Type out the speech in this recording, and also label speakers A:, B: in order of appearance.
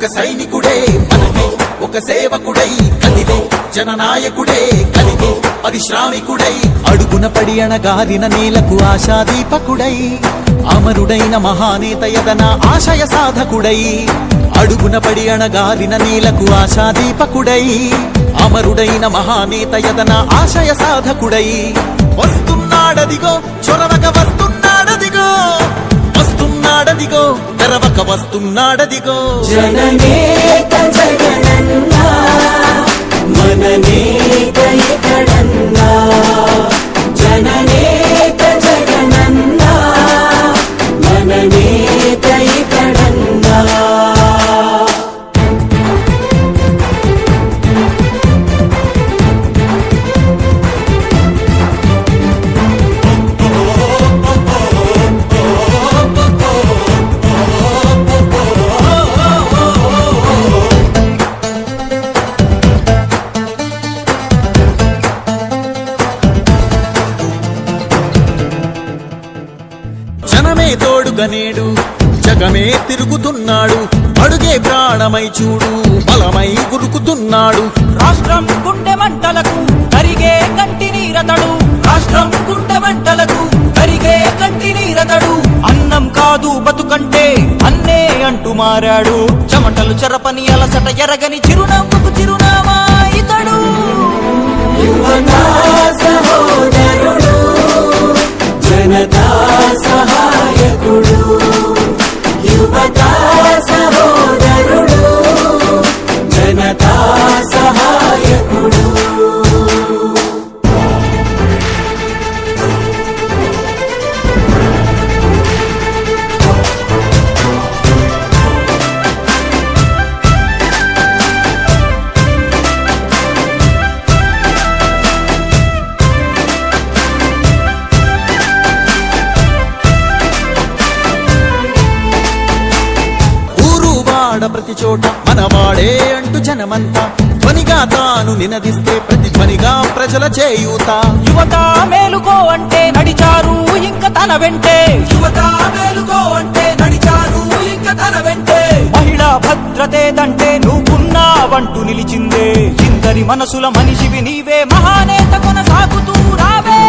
A: ఒక సైనికుడే మనకే ఒక సేవకుడై కదిలే జననాయకుడే కలిగే పరిశ్రామికుడై అడుగున పడి అణగారిన నేలకు ఆశాదీపకుడై అమరుడైన మహానేత యదన ఆశయ సాధకుడై అడుగున పడి అణగారిన నేలకు ఆశాదీపకుడై అమరుడైన మహానేత యదన ఆశయ సాధకుడై వస్తున్నాడదిగో చొరవక వస్తున్నాడదిగో వస్తున్నాడదిగో తెరవక వస్తున్నాడదిగో
B: జననేత జగనన్నా మననేత ఇతడన్నా జననేత జగనన్నా మననేత ఇతడన్నా
A: జనమే తోడుగనేడు జగమే తిరుగుతున్నాడు అడుగే ప్రాణమై చూడు బలమై గురుకుతున్నాడు
C: రాష్ట్రం గుండె మంటలకు కరిగే కంటి నీరతడు రాష్ట్రం గుండె మంటలకు కరిగే కంటి నీరతడు అన్నం కాదు బతుకంటే అన్నే అంటూ మారాడు చెమటలు చెరపని అలసట ఎరగని చిరునవ్వుకు చిరునామా ఇతడు
B: యువతా సహోదరుడు జనతా సహాయకుడు యువతా సహోదరుడు జనతా సహాయకుడు
A: ప్రతి చోట మనవాడే అంటూ జనమంతా ధ్వనిగా తాను నినదిస్తే ప్రతిధ్వనిగా ప్రజల చేయూత
C: యువత మేలుకో అంటే నడిచారు ఇంక తన వెంటే యువత మేలుకో అంటే నడిచారు ఇంక తన వెంటే మహిళా భద్రతేదంటే నువ్వున్నావంటూ నిలిచిందే ఇందరి మనసుల మనిషివి నీవే మహానేత కొనసాగుతూ రావే